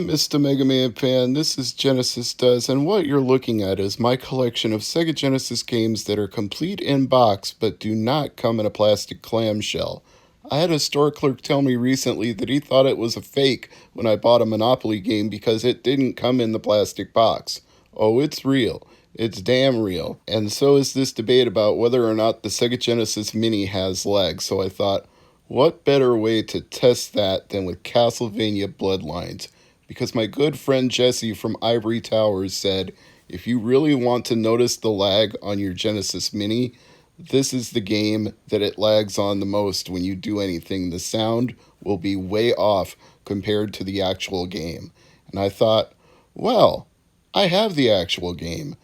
Mr. Mega Man fan, this is Genesis Does, and what you're looking at is my collection of Sega Genesis games that are complete in box but do not come in a plastic clamshell. I had a store clerk tell me recently that he thought it was a fake when I bought a Monopoly game because it didn't come in the plastic box. Oh, it's real. It's damn real. And so is this debate about whether or not the Sega Genesis Mini has legs, so I thought, what better way to test that than with Castlevania Bloodlines? Because my good friend Jesse from Ivory Towers said, if you really want to notice the lag on your Genesis Mini, this is the game that it lags on the most when you do anything. The sound will be way off compared to the actual game. And I thought, well, I have the actual game,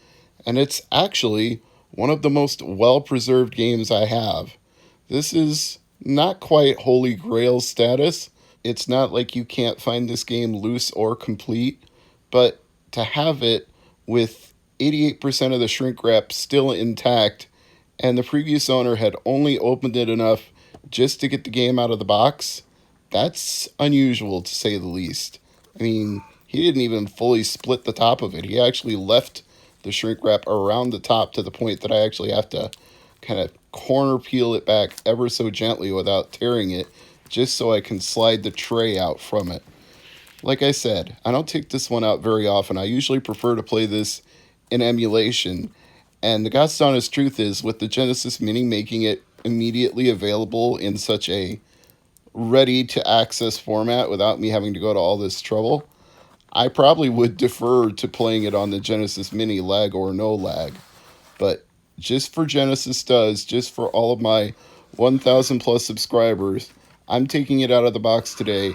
and it's actually one of the most well-preserved games I have. This is not quite Holy Grail status. It's not like you can't find this game loose or complete, but to have it with 88% of the shrink wrap still intact, and the previous owner had only opened it enough just to get the game out of the box, that's unusual to say the least. I mean, he didn't even fully split the top of it. He actually left the shrink wrap around the top to the point that I actually have to kind of corner peel it back ever so gently without tearing it, just so I can slide the tray out from it. Like I said, I don't take this one out very often. I usually prefer to play this in emulation. And the God's honest truth is, with the Genesis Mini making it immediately available in such a ready-to-access format without me having to go to all this trouble, I probably would defer to playing it on the Genesis Mini, lag or no lag. But just for Genesis Does, just for all of my 1,000 plus subscribers, I'm taking it out of the box today,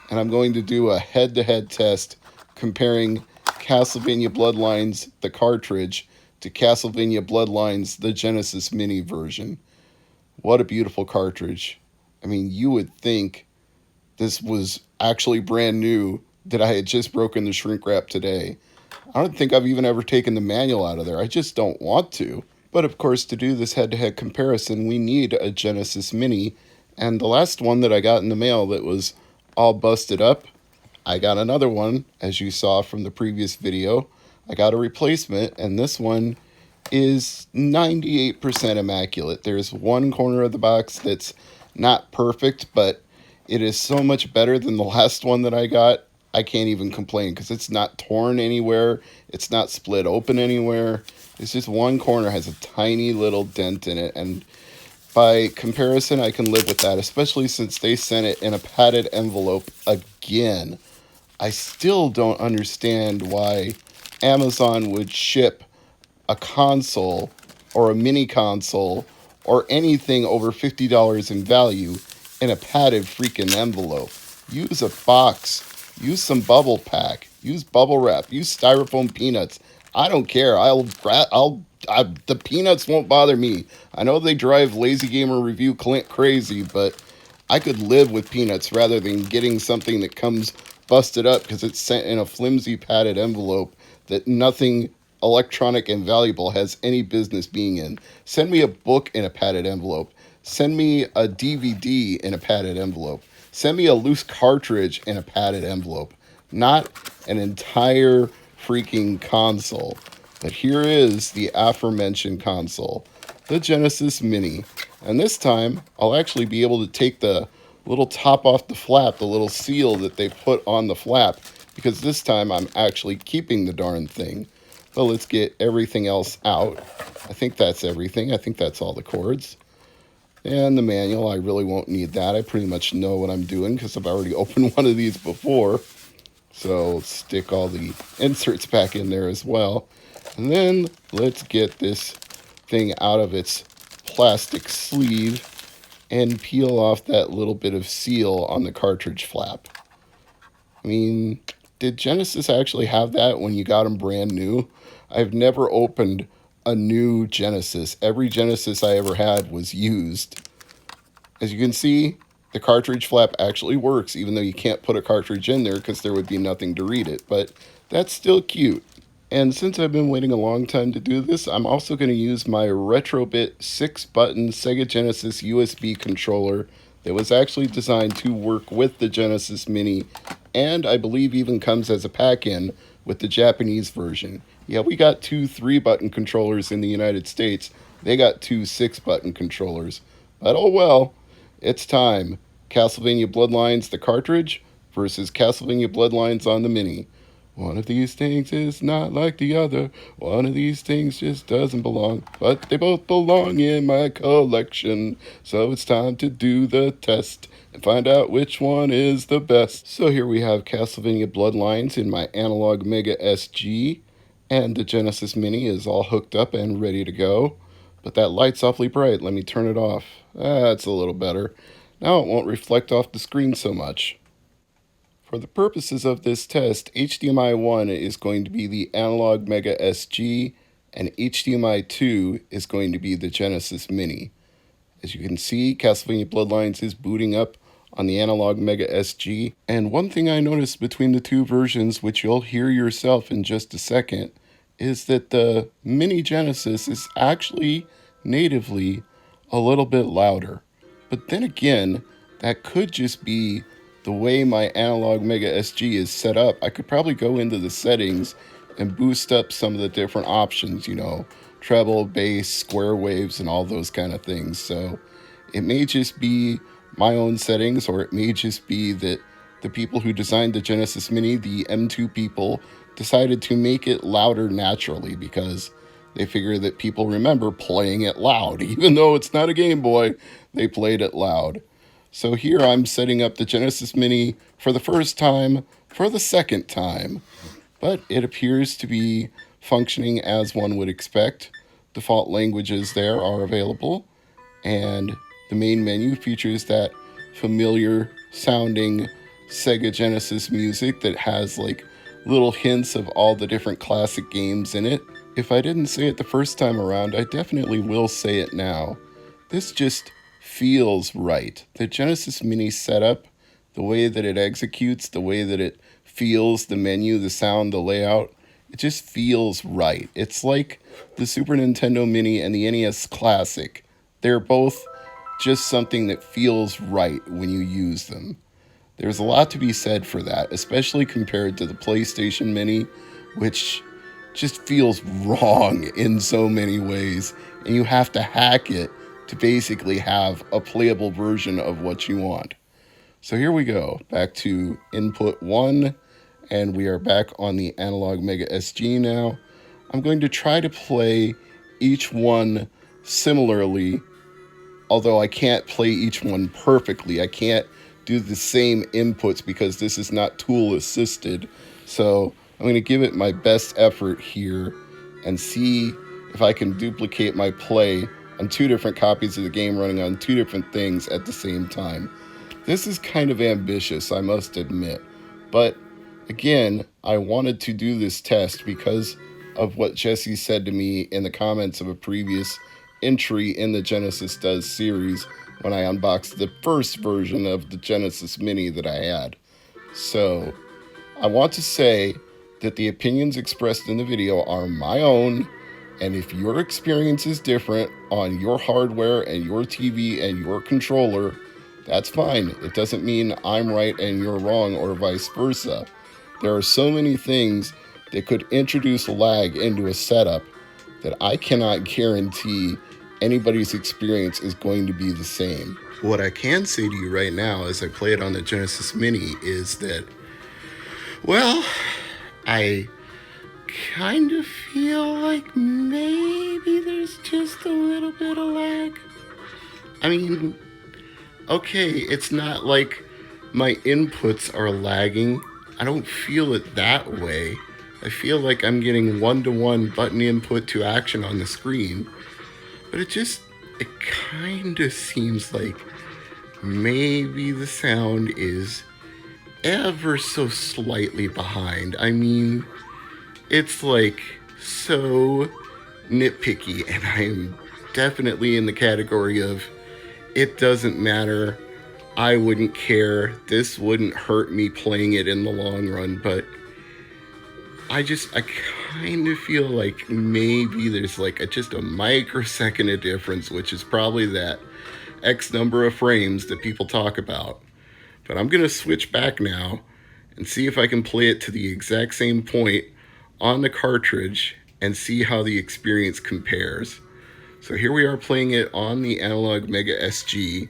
and I'm going to do a head-to-head test comparing Castlevania Bloodlines, the cartridge, to Castlevania Bloodlines, the Genesis Mini version. What a beautiful cartridge. I mean, you would think this was actually brand new, that I had just broken the shrink wrap today. I don't think I've even ever taken the manual out of there. I just don't want to. But of course, to do this head-to-head comparison, we need a Genesis Mini. And the last one that I got in the mail that was all busted up, I got another one, as you saw from the previous video. I got a replacement, and this one is 98% immaculate. There's one corner of the box that's not perfect, but it is so much better than the last one that I got. I can't even complain because it's not torn anywhere. It's not split open anywhere. It's just one corner has a tiny little dent in it, and by comparison, I can live with that, especially since they sent it in a padded envelope again. I still don't understand why Amazon would ship a console or a mini console or anything over $50 in value in a padded freaking envelope. Use a box. Use some bubble pack. Use bubble wrap. Use styrofoam peanuts. I don't care. The peanuts won't bother me. I know they drive Lazy Gamer Review Clint crazy, but I could live with peanuts rather than getting something that comes busted up because it's sent in a flimsy padded envelope that nothing electronic and valuable has any business being in. Send me a book in a padded envelope. Send me a DVD in a padded envelope. Send me a loose cartridge in a padded envelope. Not an entire freaking console. But here is the aforementioned console, the Genesis Mini. And this time, I'll actually be able to take the little top off the flap, the little seal that they put on the flap, because this time I'm actually keeping the darn thing. But let's get everything else out. I think that's everything. I think that's all the cords. And the manual, I really won't need that. I pretty much know what I'm doing because I've already opened one of these before. So stick all the inserts back in there as well. And then let's get this thing out of its plastic sleeve and peel off that little bit of seal on the cartridge flap. I mean, did Genesis actually have that when you got them brand new? I've never opened a new Genesis. Every Genesis I ever had was used. As you can see, the cartridge flap actually works, even though you can't put a cartridge in there because there would be nothing to read it. But that's still cute. And since I've been waiting a long time to do this, I'm also going to use my Retrobit 6-button Sega Genesis USB controller that was actually designed to work with the Genesis Mini and I believe even comes as a pack-in with the Japanese version. Yeah, we got two 3-button controllers in the United States. They got two 6-button controllers. But oh well, it's time. Castlevania Bloodlines, the cartridge, versus Castlevania Bloodlines on the Mini. One of these things is not like the other. One of these things just doesn't belong. But they both belong in my collection. So it's time to do the test and find out which one is the best. So here we have Castlevania Bloodlines in my analog Mega SG. And the Genesis Mini is all hooked up and ready to go. But that light's awfully bright. Let me turn it off. That's a little better. Now it won't reflect off the screen so much. For the purposes of this test, HDMI 1 is going to be the analog Mega SG, and HDMI 2 is going to be the Genesis Mini. As you can see, Castlevania Bloodlines is booting up on the analog Mega SG, and one thing I noticed between the two versions, which you'll hear yourself in just a second, is that the Mini Genesis is actually natively a little bit louder. But then again, that could just be the way my analog Mega SG is set up. I could probably go into the settings and boost up some of the different options, treble, bass, square waves, and all those kind of things. So it may just be my own settings, or it may just be that the people who designed the Genesis Mini, the M2 people, decided to make it louder naturally because they figure that people remember playing it loud. Even though it's not a Game Boy, they played it loud. So here I'm setting up the Genesis Mini for the first time, for the second time. But it appears to be functioning as one would expect. Default languages there are available. And the main menu features that familiar sounding Sega Genesis music that has like little hints of all the different classic games in it. If I didn't say it the first time around, I definitely will say it now. This just feels right. The Genesis Mini setup, the way that it executes, the way that it feels, the menu, the sound, the layout, it just feels right. It's like the Super Nintendo Mini and the NES Classic. They're both just something that feels right when you use them. There's a lot to be said for that, especially compared to the PlayStation Mini, which just feels wrong in so many ways, and you have to hack it to basically have a playable version of what you want. So here we go, back to input 1, and we are back on the analog Mega SG now. I'm going to try to play each one similarly, although I can't play each one perfectly. I can't do the same inputs because this is not tool assisted. So I'm going to give it my best effort here and see if I can duplicate my play on two different copies of the game running on two different things at the same time. This is kind of ambitious, I must admit. But again, I wanted to do this test because of what Jesse said to me in the comments of a previous entry in the Genesis Does series when I unboxed the first version of the Genesis Mini that I had. So I want to say that the opinions expressed in the video are my own, and if your experience is different on your hardware and your TV and your controller, that's fine. It doesn't mean I'm right and you're wrong or vice versa. There are so many things that could introduce lag into a setup that I cannot guarantee anybody's experience is going to be the same. What I can say to you right now as I play it on the Genesis Mini is that, well, I kind of feel like maybe there's just a little bit of lag. I mean, okay, it's not like my inputs are lagging. I don't feel it that way. I feel like I'm getting one-to-one button input to action on the screen. But it kind of seems like maybe the sound is ever so slightly behind. I mean, it's like so nitpicky, and I'm definitely in the category of it doesn't matter. I wouldn't care. This wouldn't hurt me playing it in the long run, but I kind of feel like maybe there's like just a microsecond of difference, which is probably that X number of frames that people talk about. But I'm going to switch back now and see if I can play it to the exact same point on the cartridge and see how the experience compares. So here we are playing it on the Analog Mega SG,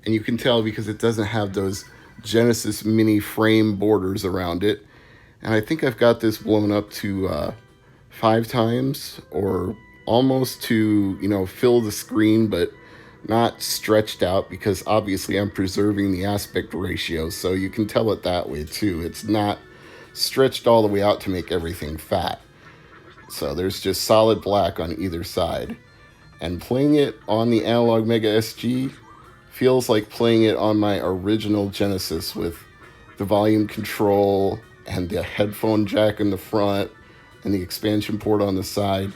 and you can tell because it doesn't have those Genesis mini frame borders around it. And I think I've got this blown up to 5 times, or almost to, fill the screen, but not stretched out, because obviously I'm preserving the aspect ratio, so you can tell it that way too. It's not stretched all the way out to make everything fat. So there's just solid black on either side. And playing it on the Analog Mega SG feels like playing it on my original Genesis, with the volume control and the headphone jack in the front and the expansion port on the side.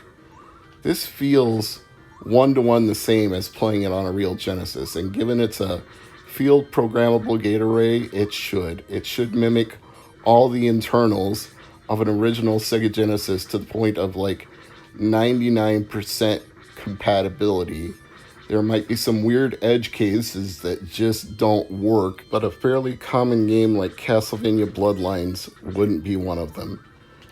This feels one-to-one the same as playing it on a real Genesis, and given it's a field programmable gate array, it should mimic all the internals of an original Sega Genesis to the point of like 99% compatibility. There might be some weird edge cases that just don't work, but a fairly common game like Castlevania Bloodlines wouldn't be one of them.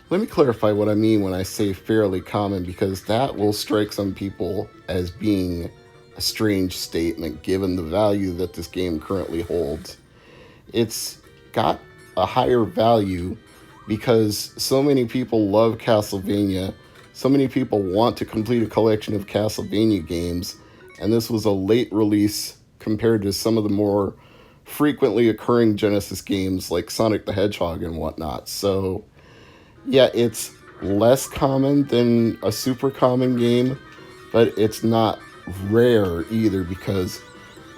Let me clarify what I mean when I say fairly common, because that will strike some people as being a strange statement given the value that this game currently holds. It's got a higher value because so many people love Castlevania, so many people want to complete a collection of Castlevania games, and this was a late release compared to some of the more frequently occurring Genesis games like Sonic the Hedgehog and whatnot. So yeah, it's less common than a super common game, but it's not rare either, because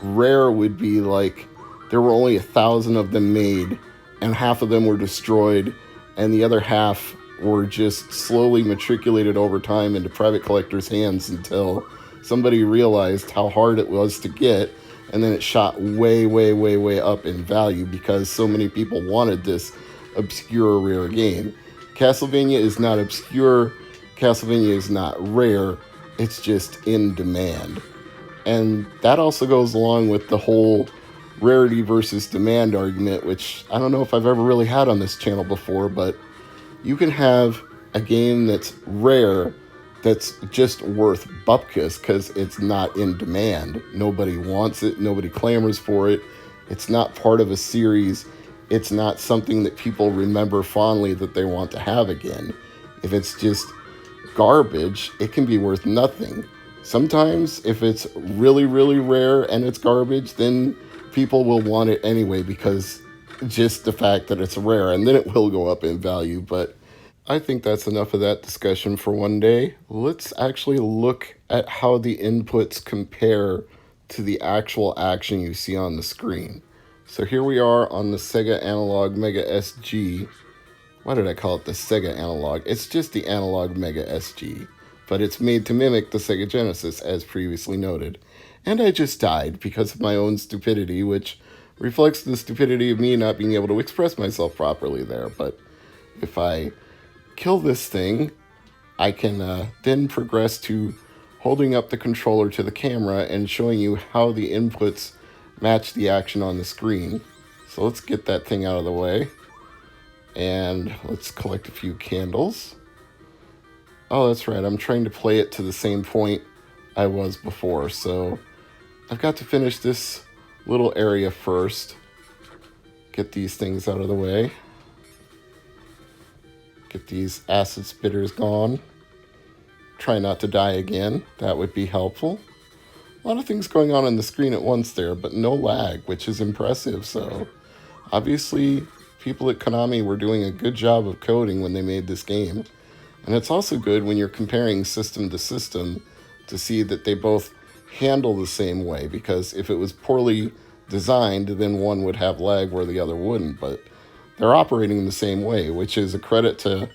rare would be like there were only 1,000 of them made and half of them were destroyed and the other half were just slowly matriculated over time into private collectors' hands until somebody realized how hard it was to get, and then it shot way, way, way, way up in value because so many people wanted this obscure, rare game. Castlevania is not obscure, Castlevania is not rare, it's just in demand. And that also goes along with the whole rarity versus demand argument, which I don't know if I've ever really had on this channel before, but you can have a game that's rare that's just worth bupkis because it's not in demand. Nobody wants it, nobody clamors for it, it's not part of a series, it's not something that people remember fondly that they want to have again. If it's just garbage, it can be worth nothing. Sometimes, if it's really, really rare and it's garbage, then people will want it anyway because just the fact that it's rare, and then it will go up in value. But I think that's enough of that discussion for one day. Let's actually look at how the inputs compare to the actual action you see on the screen. So here we are on the Sega Analog Mega SG. Why did I call it the Sega Analog? It's just the Analog Mega SG, but it's made to mimic the Sega Genesis, as previously noted. And I just died because of my own stupidity, which reflects the stupidity of me not being able to express myself properly there. But if I kill this thing, I can then progress to holding up the controller to the camera and showing you how the inputs match the action on the screen. So let's get that thing out of the way. And let's collect a few candles. Oh, that's right, I'm trying to play it to the same point I was before, so I've got to finish this little area first. Get these things out of the way. Get these acid spitters gone. Try not to die again, that would be helpful. A lot of things going on the screen at once there, but no lag, which is impressive. So obviously people at Konami were doing a good job of coding when they made this game. And it's also good when you're comparing system to system to see that they both handle the same way, because if it was poorly designed, then one would have lag where the other wouldn't. But they're operating the same way, which is a credit to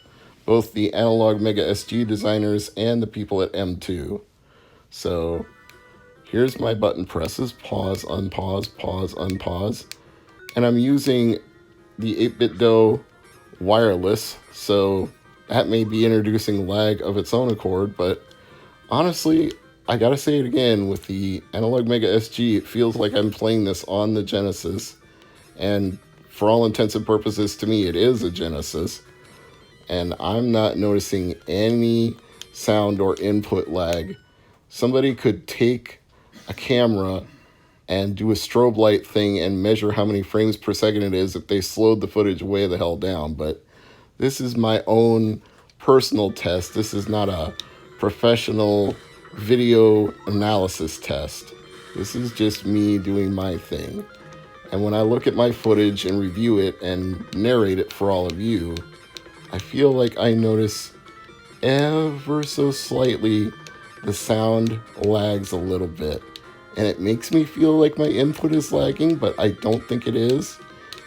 both the Analog Mega SG designers and the people at M2. So here's my button presses: pause, unpause, pause, unpause. And I'm using the 8BitDo wireless, so that may be introducing lag of its own accord, but honestly, I gotta say it again, with the Analog Mega SG, it feels like I'm playing this on the Genesis, and for all intents and purposes, to me, it is a Genesis. And I'm not noticing any sound or input lag. Somebody could take a camera and do a strobe light thing and measure how many frames per second it is if they slowed the footage way the hell down. But this is my own personal test. This is not a professional video analysis test. This is just me doing my thing. And when I look at my footage and review it and narrate it for all of you, I feel like I notice ever so slightly the sound lags a little bit. And it makes me feel like my input is lagging, but I don't think it is.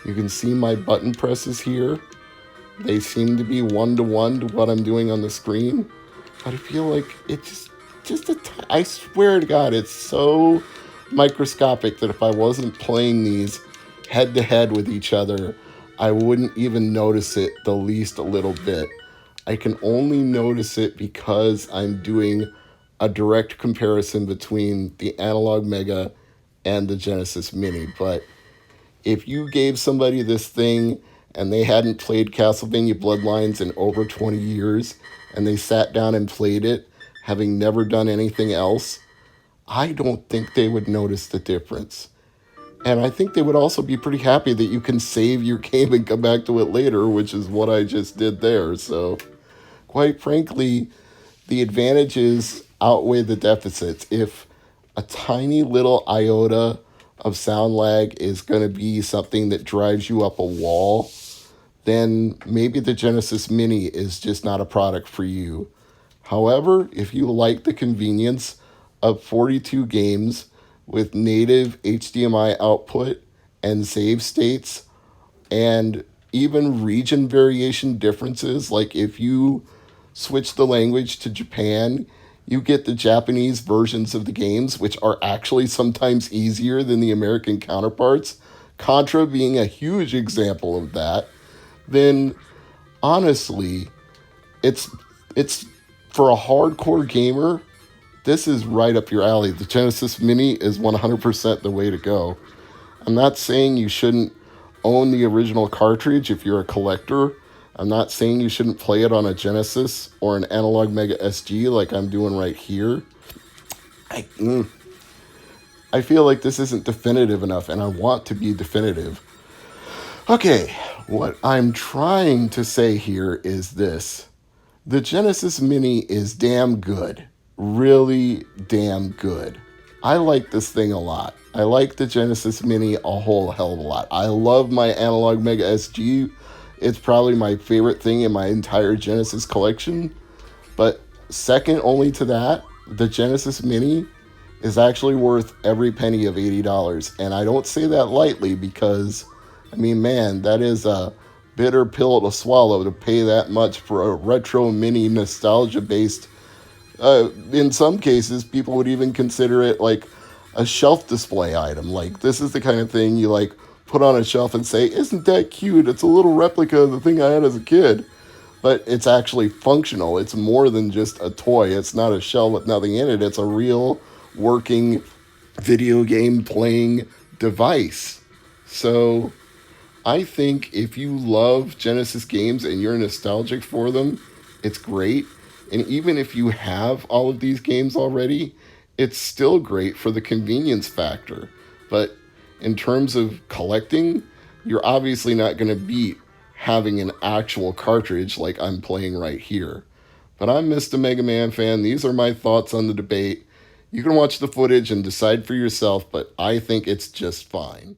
You can see my button presses here. They seem to be one-to-one to what I'm doing on the screen. But I feel like it's I swear to God, it's so microscopic that if I wasn't playing these head-to-head with each other, I wouldn't even notice it the least a little bit. I can only notice it because I'm doing a direct comparison between the Analog Mega and the Genesis Mini. But if you gave somebody this thing and they hadn't played Castlevania Bloodlines in over 20 years and they sat down and played it, having never done anything else, I don't think they would notice the difference. And I think they would also be pretty happy that you can save your game and come back to it later, which is what I just did there. So, quite frankly, the advantages outweigh the deficits. If a tiny little iota of sound lag is going to be something that drives you up a wall, then maybe the Genesis Mini is just not a product for you. However, if you like the convenience of 42 games with native HDMI output and save states and even region variation differences, like if you switch the language to Japan, you get the Japanese versions of the games, which are actually sometimes easier than the American counterparts, Contra being a huge example of that, then honestly, it's for a hardcore gamer, this is right up your alley. The Genesis Mini is 100% the way to go. I'm not saying you shouldn't own the original cartridge if you're a collector. I'm not saying you shouldn't play it on a Genesis or an Analog Mega SG like I'm doing right here. I feel like this isn't definitive enough, and I want to be definitive. Okay, what I'm trying to say here is this. The Genesis Mini is damn good. Really damn good. I like this thing a lot. I like the Genesis Mini a whole hell of a lot. I love my Analog Mega SG. It's probably my favorite thing in my entire Genesis collection. But second only to that, the Genesis Mini is actually worth every penny of $80. And I don't say that lightly because, I mean, man, that is a bitter pill to swallow to pay that much for a retro mini nostalgia-based. In some cases, people would even consider it like a shelf display item. Like, this is the kind of thing you like put on a shelf and say, isn't that cute? It's a little replica of the thing I had as a kid. But it's actually functional. It's more than just a toy. It's not a shell with nothing in it. It's a real working video game playing device. So I think if you love Genesis games and you're nostalgic for them, it's great. And even if you have all of these games already, it's still great for the convenience factor. But in terms of collecting, you're obviously not going to beat having an actual cartridge like I'm playing right here. But I'm Mr. MegaManFan. These are my thoughts on the debate. You can watch the footage and decide for yourself, but I think it's just fine.